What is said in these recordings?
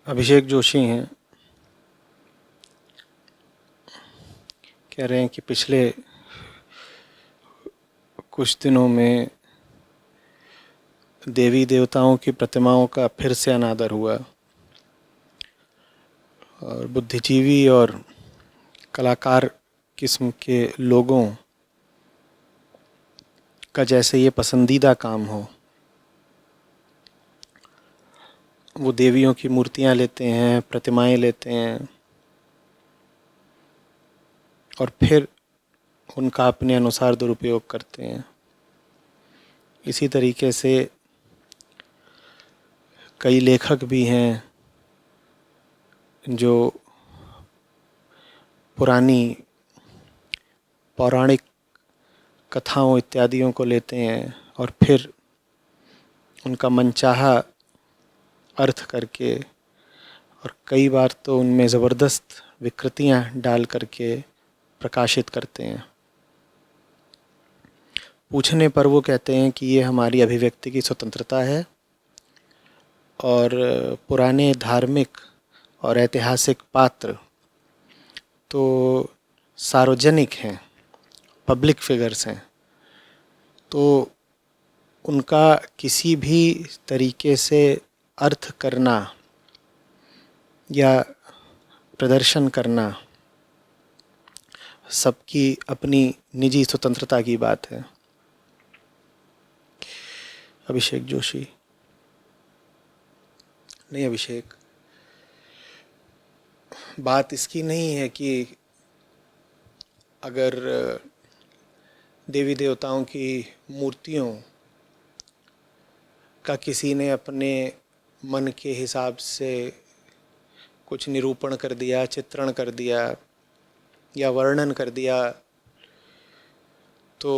अभिषेक जोशी हैं, कह रहे हैं कि पिछले कुछ दिनों में देवी देवताओं की प्रतिमाओं का फिर से अनादर हुआ और बुद्धिजीवी और कलाकार किस्म के लोगों का जैसे ये पसंदीदा काम हो। वो देवियों की मूर्तियां लेते हैं, प्रतिमाएं लेते हैं और फिर उनका अपने अनुसार दुरुपयोग करते हैं। इसी तरीके से कई लेखक भी हैं जो पुरानी पौराणिक कथाओं इत्यादियों को लेते हैं और फिर उनका मनचाहा अर्थ करके और कई बार तो उनमें ज़बरदस्त विकृतियां डाल करके प्रकाशित करते हैं। पूछने पर वो कहते हैं कि ये हमारी अभिव्यक्ति की स्वतंत्रता है और पुराने धार्मिक और ऐतिहासिक पात्र तो सार्वजनिक हैं, पब्लिक फिगर्स हैं, तो उनका किसी भी तरीके से अर्थ करना या प्रदर्शन करना सबकी अपनी निजी स्वतंत्रता की बात है। अभिषेक जोशी। नहीं अभिषेक, बात इसकी नहीं है कि अगर देवी देवताओं की मूर्तियों का किसी ने अपने मन के हिसाब से कुछ निरूपण कर दिया, चित्रण कर दिया या वर्णन कर दिया तो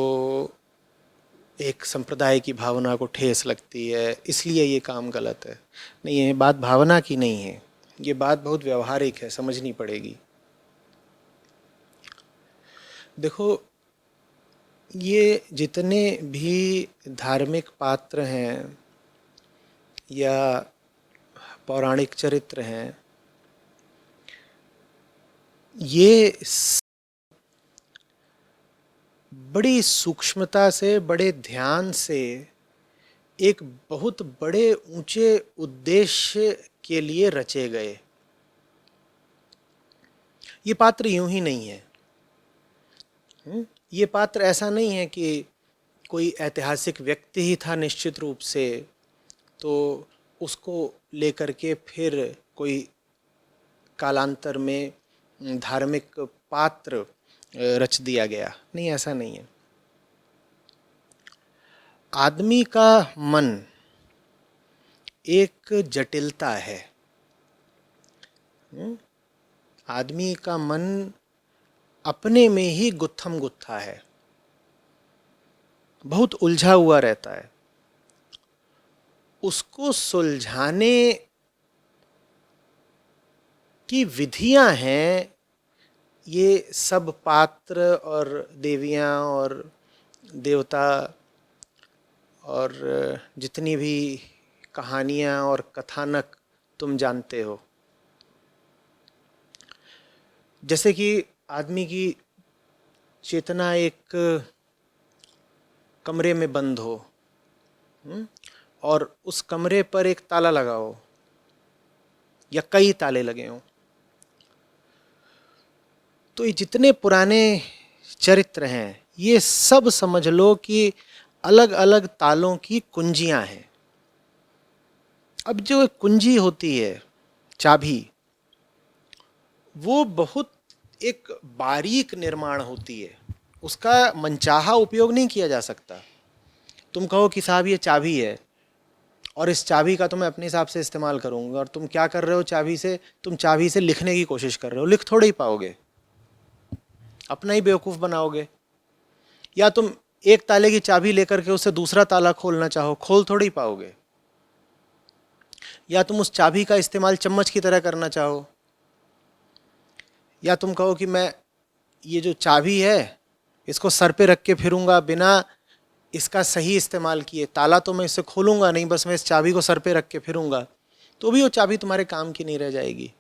एक संप्रदाय की भावना को ठेस लगती है, इसलिए ये काम गलत है। नहीं, ये बात भावना की नहीं है, ये बात बहुत व्यवहारिक है, समझनी पड़ेगी। देखो, ये जितने भी धार्मिक पात्र हैं या पौराणिक चरित्र हैं, ये बड़ी सूक्ष्मता से, बड़े ध्यान से एक बहुत बड़े ऊंचे उद्देश्य के लिए रचे गए। ये पात्र यूं ही नहीं है। ये पात्र ऐसा नहीं है कि कोई ऐतिहासिक व्यक्ति ही था निश्चित रूप से, तो उसको लेकर के फिर कोई कालांतर में धार्मिक पात्र रच दिया गया। नहीं, ऐसा नहीं है। आदमी का मन एक जटिलता है। आदमी का मन अपने में ही गुत्थम गुत्था है, बहुत उलझा हुआ रहता है। उसको सुलझाने की विधियां हैं ये सब पात्र और देवियां और देवता और जितनी भी कहानियां और कथानक तुम जानते हो। जैसे कि आदमी की चेतना एक कमरे में बंद हो और उस कमरे पर एक ताला लगा हो या कई ताले लगे हों, तो ये जितने पुराने चरित्र हैं ये सब समझ लो कि अलग अलग तालों की कुंजियां हैं। अब जो कुंजी होती है, चाबी, वो बहुत एक बारीक निर्माण होती है, उसका मनचाहा उपयोग नहीं किया जा सकता। तुम कहो कि साहब ये चाबी है और इस चाबी का तो मैं अपने हिसाब से इस्तेमाल करूंगा, और तुम क्या कर रहे हो चाबी से? तुम चाबी से लिखने की कोशिश कर रहे हो, लिख थोड़े ही पाओगे, अपना ही बेवकूफ़ बनाओगे। या तुम एक ताले की चाबी लेकर के उससे दूसरा ताला खोलना चाहो, खोल थोड़े ही पाओगे। या तुम उस चाबी का इस्तेमाल चम्मच की तरह करना चाहो, या तुम कहो कि मैं ये जो चाबी है इसको सर पे रख के फिरूंगा बिना इसका सही इस्तेमाल किए, ताला तो मैं इससे खोलूंगा नहीं, बस मैं इस चाबी को सर पे रख के फिरूंगा, तो भी वो चाबी तुम्हारे काम की नहीं रह जाएगी।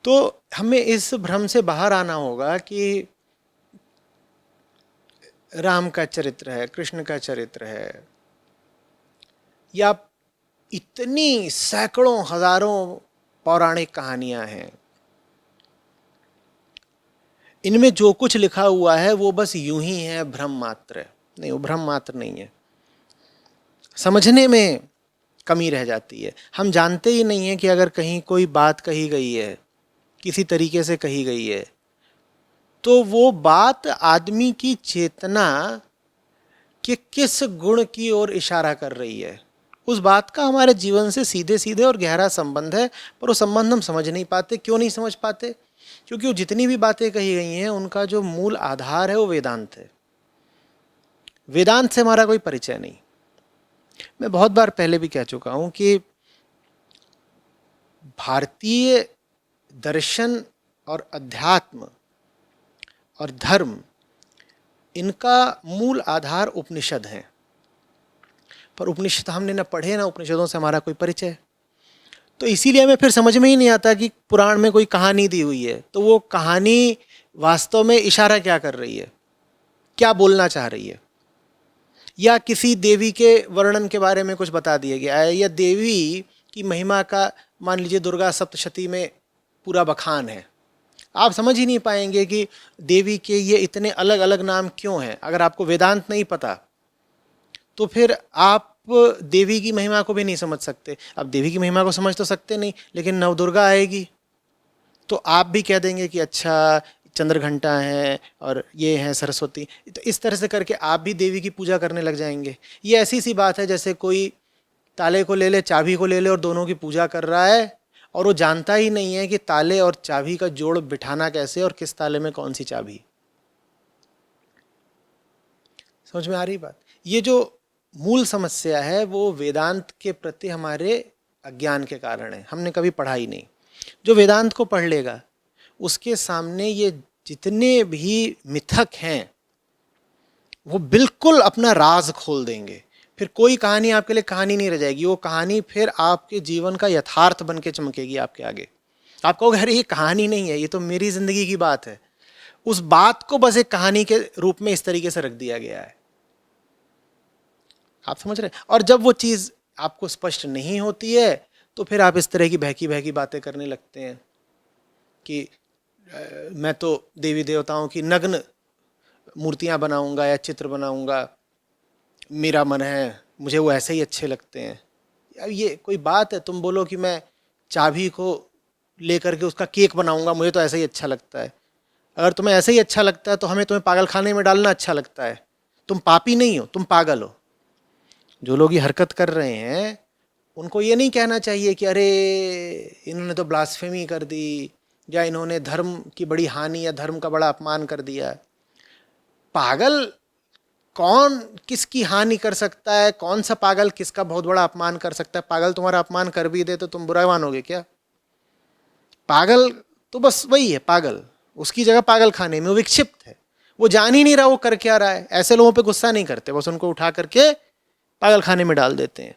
तो हमें इस भ्रम से बाहर आना होगा कि राम का चरित्र है, कृष्ण का चरित्र है, या इतनी सैकड़ों हजारों पौराणिक कहानियां हैं, इनमें जो कुछ लिखा हुआ है वो बस यूं ही है, भ्रम मात्र है। नहीं, वो भ्रम मात्र नहीं है, समझने में कमी रह जाती है। हम जानते ही नहीं है कि अगर कहीं कोई बात कही गई है, किसी तरीके से कही गई है, तो वो बात आदमी की चेतना के किस गुण की ओर इशारा कर रही है। उस बात का हमारे जीवन से सीधे सीधे और गहरा संबंध है, पर वो संबंध हम समझ नहीं पाते। क्यों नहीं समझ पाते? क्योंकि वो जितनी भी बातें कही गई हैं उनका जो मूल आधार है वो वेदांत है। वेदांत से हमारा कोई परिचय नहीं। मैं बहुत बार पहले भी कह चुका हूं कि भारतीय दर्शन और अध्यात्म और धर्म, इनका मूल आधार उपनिषद है। पर उपनिषद हमने ना पढ़े, ना उपनिषदों से हमारा कोई परिचय। तो इसीलिए हमें फिर समझ में ही नहीं आता कि पुराण में कोई कहानी दी हुई है तो वो कहानी वास्तव में इशारा क्या कर रही है, क्या बोलना चाह रही है। या किसी देवी के वर्णन के बारे में कुछ बता दिया गया है, या देवी की महिमा का मान लीजिए दुर्गा सप्तशती में पूरा बखान है। आप समझ ही नहीं पाएंगे कि देवी के ये इतने अलग अलग नाम क्यों हैं। अगर आपको वेदांत नहीं पता तो फिर आप देवी की महिमा को भी नहीं समझ सकते। अब देवी की महिमा को समझ तो सकते नहीं, लेकिन नवदुर्गा आएगी तो आप भी कह देंगे कि अच्छा चंद्रघंटा है और ये है सरस्वती। तो इस तरह से करके आप भी देवी की पूजा करने लग जाएंगे। ये ऐसी सी बात है जैसे कोई ताले को ले ले, चाबी को ले ले और दोनों की पूजा कर रहा है, और वो जानता ही नहीं है कि ताले और चाबी का जोड़ बिठाना कैसे और किस ताले में कौन सी चाबी। समझ में आ रही बात? ये जो मूल समस्या है वो वेदांत के प्रति हमारे अज्ञान के कारण है। हमने कभी पढ़ा ही नहीं। जो वेदांत को पढ़ लेगा उसके सामने ये जितने भी मिथक हैं वो बिल्कुल अपना राज खोल देंगे। फिर कोई कहानी आपके लिए कहानी नहीं रह जाएगी। वो कहानी फिर आपके जीवन का यथार्थ बन के चमकेगी आपके आगे। आप कहोगे अरे ये कहानी नहीं है, ये तो मेरी जिंदगी की बात है। उस बात को बस एक कहानी के रूप में इस तरीके से रख दिया गया है। आप समझ रहे हैं? और जब वो चीज आपको स्पष्ट नहीं होती है तो फिर आप इस तरह की बहकी बहकी बातें करने लगते हैं कि मैं तो देवी देवताओं की नग्न मूर्तियां बनाऊंगा या चित्र बनाऊंगा, मेरा मन है, मुझे वो ऐसे ही अच्छे लगते हैं। अब ये कोई बात है? तुम बोलो कि मैं चाबी को लेकर के उसका केक बनाऊंगा, मुझे तो ऐसे ही अच्छा लगता है। अगर तुम्हें ऐसे ही अच्छा लगता है तो हमें तुम्हें पागल खाने में डालना अच्छा लगता है। तुम पापी नहीं हो, तुम पागल हो। जो लोग ये हरकत कर रहे हैं उनको ये नहीं कहना चाहिए कि अरे इन्होंने तो ब्लास्फेमी कर दी, या इन्होंने धर्म की बड़ी हानि या धर्म का बड़ा अपमान कर दिया। पागल कौन किसकी हानि कर सकता है? कौन सा पागल किसका बहुत बड़ा अपमान कर सकता है? पागल तुम्हारा अपमान कर भी दे तो तुम बुरा मानोगे क्या? पागल तो बस वही है पागल, उसकी जगह पागल खाने में वो विक्षिप्त है। वो जान ही नहीं रहा वो कर क्या रहा है। ऐसे लोगों पे गुस्सा नहीं करते, बस उनको उठा करके पागल खाने में डाल देते हैं।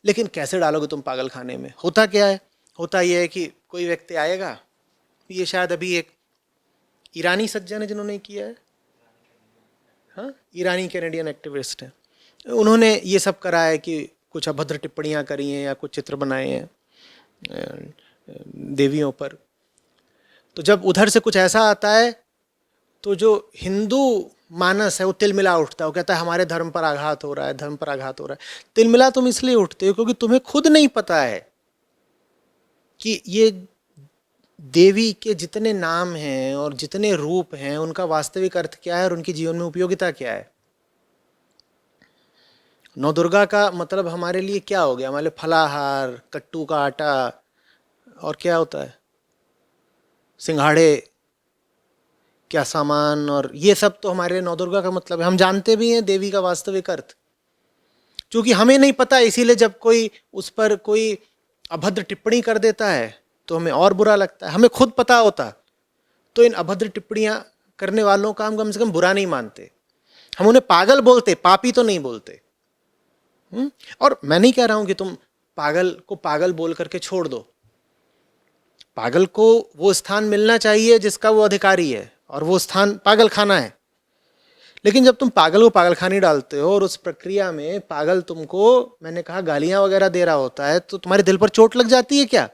लेकिन कैसे डालोगे तुम पागल खाने में? होता क्या है? होता यह है कि कोई व्यक्ति आएगा, ये शायद अभी एक ईरानी सज्जन है जिन्होंने किया है, हाँ, ईरानी कैनेडियन एक्टिविस्ट है। उन्होंने ये सब करा है कि कुछ अभद्र टिप्पणियाँ करी हैं या कुछ चित्र बनाए हैं देवियों पर। तो जब उधर से कुछ ऐसा आता है तो जो हिंदू मानस है वो तिलमिला उठता है। वो कहता है हमारे धर्म पर आघात हो रहा है, धर्म पर आघात हो रहा है। तिलमिला तुम इसलिए उठते हो क्योंकि तुम्हें खुद नहीं पता है कि ये देवी के जितने नाम हैं और जितने रूप हैं उनका वास्तविक अर्थ क्या है और उनकी जीवन में उपयोगिता क्या है। नवदुर्गा का मतलब हमारे लिए क्या हो गया? हमारे लिए फलाहार, कट्टू का आटा, और क्या होता है, सिंघाड़े, क्या सामान, और ये सब तो हमारे लिए नवदुर्गा का मतलब है। हम जानते भी हैं देवी का वास्तविक अर्थ, क्योंकि हमें नहीं पता। इसीलिए जब कोई उस पर कोई अभद्र टिप्पणी कर देता है तो हमें और बुरा लगता है। हमें खुद पता होता तो इन अभद्र टिप्पणियां करने वालों का हम कम से कम बुरा नहीं मानते। हम उन्हें पागल बोलते, पापी तो नहीं बोलते। और मैं नहीं कह रहा हूं कि तुम पागल को पागल बोल करके छोड़ दो। पागल को वो स्थान मिलना चाहिए जिसका वो अधिकारी है, और वो स्थान पागल खाना है। लेकिन जब तुम पागल को पागलखाने डालते हो और उस प्रक्रिया में पागल तुमको, मैंने कहा, गालियां वगैरह दे रहा होता है, तो तुम्हारे दिल पर चोट लग जाती है क्या?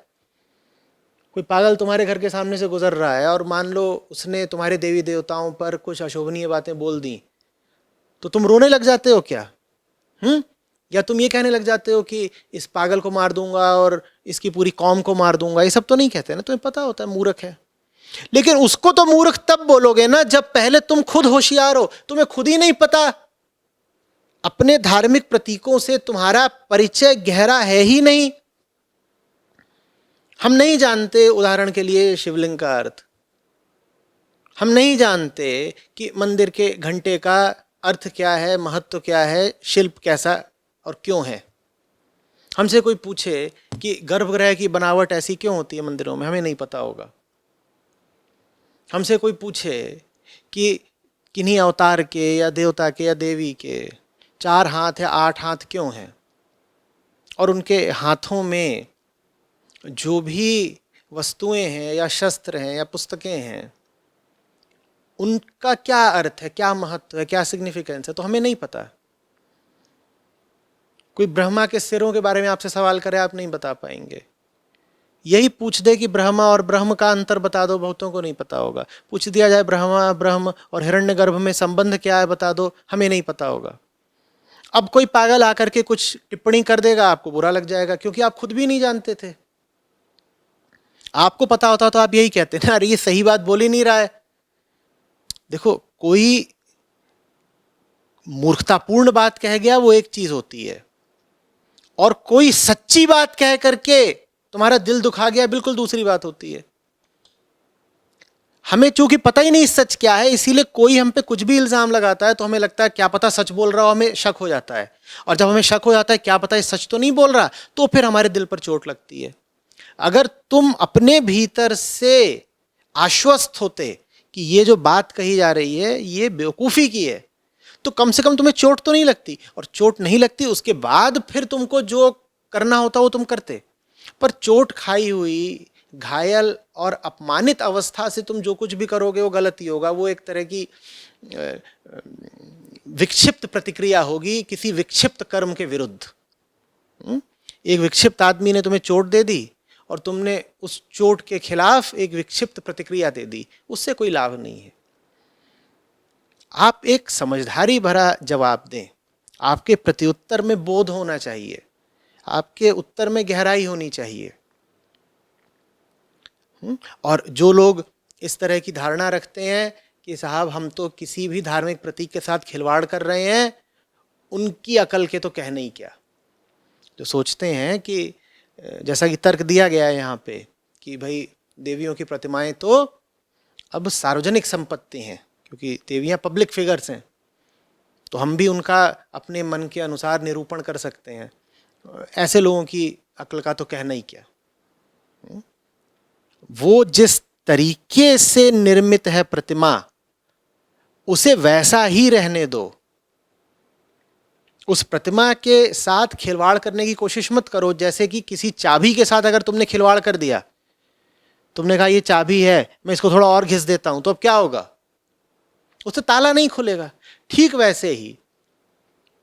कोई पागल तुम्हारे घर के सामने से गुजर रहा है और मान लो उसने तुम्हारे देवी देवताओं पर कुछ अशोभनीय बातें बोल दी, तो तुम रोने लग जाते हो क्या? या तुम ये कहने लग जाते हो कि इस पागल को मार दूंगा और इसकी पूरी कौम को मार दूंगा? ये सब तो नहीं कहते ना, तुम्हें पता होता है मूर्ख है। लेकिन उसको तो मूर्ख तब बोलोगे ना जब पहले तुम खुद होशियार हो। तुम्हें खुद ही नहीं पता, अपने धार्मिक प्रतीकों से तुम्हारा परिचय गहरा है ही नहीं। हम नहीं जानते, उदाहरण के लिए, शिवलिंग का अर्थ। हम नहीं जानते कि मंदिर के घंटे का अर्थ क्या है, महत्व क्या है, शिल्प कैसा और क्यों है। हमसे कोई पूछे कि गर्भगृह की बनावट ऐसी क्यों होती है मंदिरों में, हमें नहीं पता होगा। हमसे कोई पूछे कि किन्हीं अवतार के या देवता के या देवी के 4 हाथ या 8 हाथ क्यों हैं, और उनके हाथों में जो भी वस्तुएं हैं या शस्त्र हैं या पुस्तकें हैं, उनका क्या अर्थ है, क्या महत्व है, क्या सिग्निफिकेंस है, तो हमें नहीं पता। कोई ब्रह्मा के सिरों के बारे में आपसे सवाल करे, आप नहीं बता पाएंगे। यही पूछ दे कि ब्रह्मा और ब्रह्म का अंतर बता दो, बहुतों को नहीं पता होगा। पूछ दिया जाए ब्रह्मा, ब्रह्म और हिरण्यगर्भ में संबंध क्या है बता दो, हमें नहीं पता होगा। अब कोई पागल आकर के कुछ टिप्पणी कर देगा, आपको बुरा लग जाएगा, क्योंकि आप खुद भी नहीं जानते थे। आपको पता होता तो आप यही कहते ना, अरे ये सही बात बोल ही नहीं रहा है। देखो, कोई मूर्खतापूर्ण बात कह गया वो एक चीज होती है, और कोई सच्ची बात कह करके तुम्हारा दिल दुखा गया बिल्कुल दूसरी बात होती है। हमें चूंकि पता ही नहीं सच क्या है, इसीलिए कोई हम पे कुछ भी इल्जाम लगाता है तो हमें लगता है क्या पता सच बोल रहा हो, हमें शक हो जाता है। और जब हमें शक हो जाता है क्या पता ये सच तो नहीं बोल रहा, तो फिर हमारे दिल पर चोट लगती है। अगर तुम अपने भीतर से आश्वस्त होते कि ये जो बात कही जा रही है ये बेवकूफ़ी की है, तो कम से कम तुम्हें चोट तो नहीं लगती। और चोट नहीं लगती, उसके बाद फिर तुमको जो करना होता वो तुम करते। पर चोट खाई हुई, घायल और अपमानित अवस्था से तुम जो कुछ भी करोगे वो गलत ही होगा। वो एक तरह की विक्षिप्त प्रतिक्रिया होगी किसी विक्षिप्त कर्म के विरुद्ध। एक विक्षिप्त आदमी ने तुम्हें चोट दे दी और तुमने उस चोट के खिलाफ एक विक्षिप्त प्रतिक्रिया दे दी, उससे कोई लाभ नहीं है। आप एक समझदारी भरा जवाब दें। आपके प्रत्युत्तर में बोध होना चाहिए, आपके उत्तर में गहराई होनी चाहिए। और जो लोग इस तरह की धारणा रखते हैं कि साहब हम तो किसी भी धार्मिक प्रतीक के साथ खिलवाड़ कर रहे हैं, उनकी अकल के तो कहने ही क्या। जो सोचते हैं कि जैसा कि तर्क दिया गया है यहाँ पे कि भाई देवियों की प्रतिमाएं तो अब सार्वजनिक संपत्ति हैं, क्योंकि देवियाँ पब्लिक फिगर्स हैं, तो हम भी उनका अपने मन के अनुसार निरूपण कर सकते हैं। ऐसे लोगों की अक्ल का तो कहना ही क्या। वो जिस तरीके से निर्मित है प्रतिमा, उसे वैसा ही रहने दो। उस प्रतिमा के साथ खिलवाड़ करने की कोशिश मत करो। जैसे कि किसी चाबी के साथ अगर तुमने खिलवाड़ कर दिया, तुमने कहा ये चाबी है, मैं इसको थोड़ा और घिस देता हूं, तो अब क्या होगा? उससे ताला नहीं खुलेगा। ठीक वैसे ही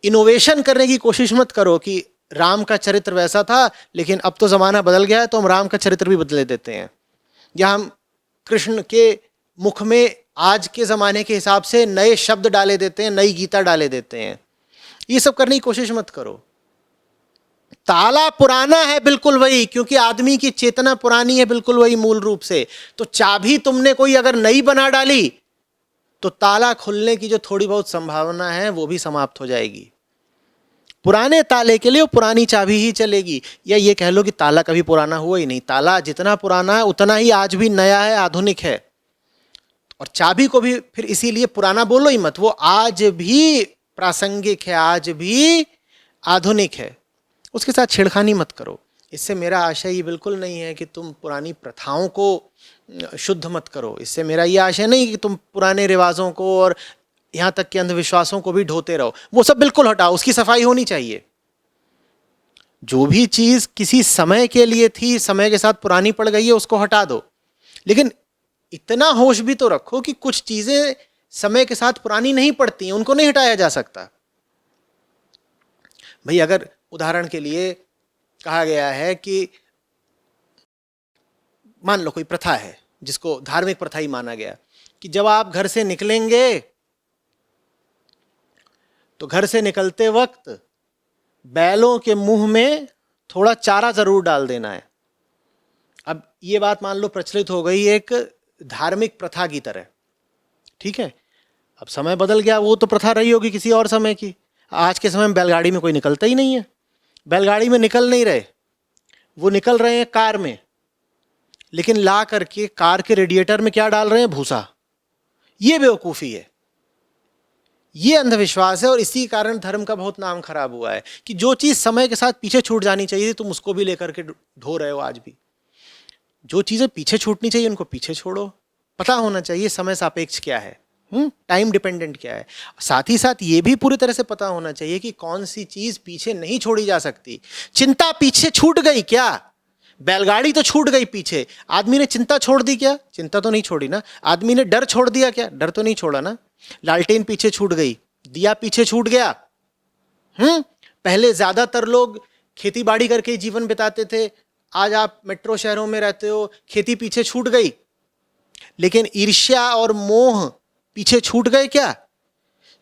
इनोवेशन करने की कोशिश मत करो कि राम का चरित्र वैसा था लेकिन अब तो जमाना बदल गया है तो हम राम का चरित्र भी बदले देते हैं, या हम कृष्ण के मुख में आज के जमाने के हिसाब से नए शब्द डाले देते हैं, नई गीता डाले देते हैं। ये सब करने की कोशिश मत करो। ताला पुराना है बिल्कुल वही, क्योंकि आदमी की चेतना पुरानी है बिल्कुल वही मूल रूप से। तो चाबी तुमने कोई अगर नई बना डाली तो ताला खुलने की जो थोड़ी बहुत संभावना है वो भी समाप्त हो जाएगी। पुराने ताले के लिए वो पुरानी चाबी ही चलेगी। या ये कह लो कि ताला कभी पुराना हुआ ही नहीं। ताला जितना पुराना है उतना ही आज भी नया है, आधुनिक है। और चाबी को भी फिर इसीलिए पुराना बोलो ही मत, वो आज भी प्रासंगिक है, आज भी आधुनिक है। उसके साथ छेड़खानी मत करो। इससे मेरा आशय ये बिल्कुल नहीं है कि तुम पुरानी प्रथाओं को शुद्ध मत करो। इससे मेरा ये आशय नहीं कि तुम पुराने रिवाजों को और यहाँ तक कि अंधविश्वासों को भी ढोते रहो। वो सब बिल्कुल हटाओ, उसकी सफाई होनी चाहिए। जो भी चीज किसी समय के लिए थी, समय के साथ पुरानी पड़ गई है, उसको हटा दो। लेकिन इतना होश भी तो रखो कि कुछ चीजें समय के साथ पुरानी नहीं पड़ती हैं, उनको नहीं हटाया जा सकता। भाई अगर उदाहरण के लिए कहा गया है कि मान लो कोई प्रथा है जिसको धार्मिक प्रथा ही माना गया कि जब आप घर से निकलेंगे तो घर से निकलते वक्त बैलों के मुंह में थोड़ा चारा जरूर डाल देना है। अब ये बात मान लो प्रचलित हो गई एक धार्मिक प्रथा की तरह, ठीक है। अब समय बदल गया, वो तो प्रथा रही होगी किसी और समय की। आज के समय में बैलगाड़ी में कोई निकलता ही नहीं है, बैलगाड़ी में निकल नहीं रहे, वो निकल रहे हैं कार में। लेकिन ला करके कार के रेडिएटर में क्या डाल रहे हैं? भूसा। ये बेवकूफ़ी है, ये अंधविश्वास है। और इसी कारण धर्म का बहुत नाम खराब हुआ है कि जो चीज़ समय के साथ पीछे छूट जानी चाहिए तुम उसको भी लेकर के ढो रहे हो। आज भी जो चीज़ें पीछे छूटनी चाहिए उनको पीछे छोड़ो। पता होना चाहिए समय सापेक्ष क्या है, टाइम डिपेंडेंट क्या है। साथ ही साथ ये भी पूरी तरह से पता होना चाहिए कि कौन सी चीज़ पीछे नहीं छोड़ी जा सकती। चिंता पीछे छूट गई क्या? बैलगाड़ी तो छूट गई पीछे, आदमी ने चिंता छोड़ दी क्या? चिंता तो नहीं छोड़ी ना। आदमी ने डर छोड़ दिया क्या? डर तो नहीं छोड़ा ना। लालटेन पीछे छूट गई, दिया पीछे छूट गया। पहले ज्यादातर लोग खेती बाड़ी करके जीवन बिताते थे, आज आप मेट्रो शहरों में रहते हो, खेती पीछे छूट गई। लेकिन ईर्ष्या और मोह पीछे छूट गए क्या?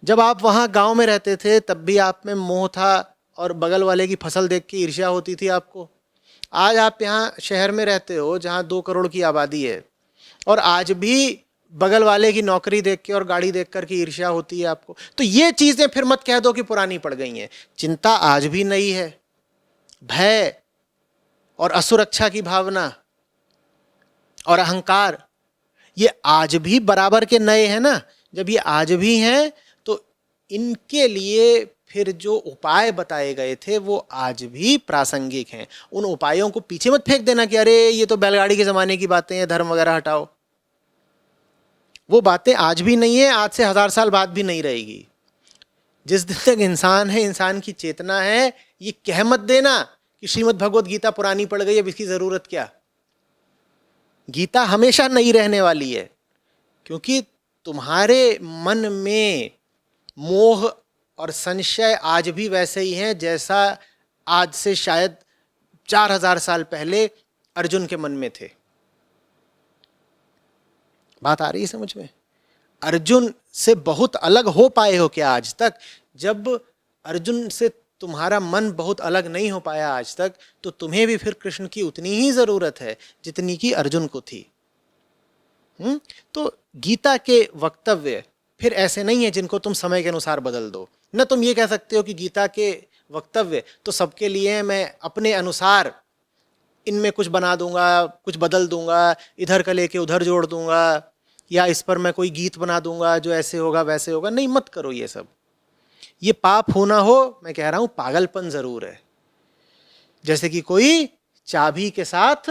जब आप वहां गांव में रहते थे तब भी आप में मोह था और बगल वाले की फसल देख के ईर्ष्या होती थी आपको। आज आप यहाँ शहर में रहते हो जहाँ 2 करोड़ की आबादी है और आज भी बगल वाले की नौकरी देख के और गाड़ी देख कर के ईर्ष्या होती है आपको। तो ये चीजें फिर मत कह दो कि पुरानी पड़ गई हैं। चिंता आज भी नई है, भय और असुरक्षा की भावना और अहंकार ये आज भी बराबर के नए हैं ना। जब ये आज भी हैं तो इनके लिए फिर जो उपाय बताए गए थे वो आज भी प्रासंगिक हैं। उन उपायों को पीछे मत फेंक देना कि अरे ये तो बैलगाड़ी के ज़माने की बातें हैं, धर्म वगैरह हटाओ। वो बातें आज भी नहीं है, आज से 1000 साल बाद भी नहीं रहेगी। जिस दिन तक इंसान है, इंसान की चेतना है, ये कह मत देना कि श्रीमद् भगवत गीता पुरानी पड़ गई, अब इसकी ज़रूरत क्या। गीता हमेशा नई रहने वाली है क्योंकि तुम्हारे मन में मोह और संशय आज भी वैसे ही हैं जैसा आज से शायद 4000 साल पहले अर्जुन के मन में थे। बात आ रही है समझ में? अर्जुन से बहुत अलग हो पाए हो क्या आज तक? जब अर्जुन से तुम्हारा मन बहुत अलग नहीं हो पाया आज तक तो तुम्हें भी फिर कृष्ण की उतनी ही जरूरत है जितनी की अर्जुन को थी। तो गीता के वक्तव्य फिर ऐसे नहीं है जिनको तुम समय के अनुसार बदल दो। न तुम ये कह सकते हो कि गीता के वक्तव्य तो सबके लिए, मैं अपने अनुसार इनमें कुछ बना दूंगा, कुछ बदल दूंगा, इधर का लेके उधर जोड़ दूंगा, या इस पर मैं कोई गीत बना दूंगा जो ऐसे होगा वैसे होगा। नहीं, मत करो ये सब। ये पाप हो ना हो, मैं कह रहा हूं पागलपन जरूर है। जैसे कि कोई चाबी के साथ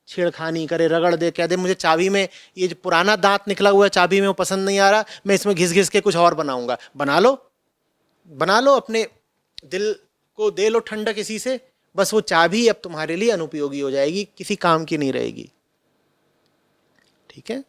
छेड़खानी करे, रगड़ दे, कह दे मुझे चाबी में ये जो पुराना दांत निकला हुआ है चाबी में वो पसंद नहीं आ रहा, मैं इसमें घिस घिस के कुछ और बनाऊंगा। बना लो, बना लो, अपने दिल को दे लो ठंडक इसी से। बस वो चाबी अब तुम्हारे लिए अनुपयोगी हो जाएगी, किसी काम की नहीं रहेगी। ठीक है।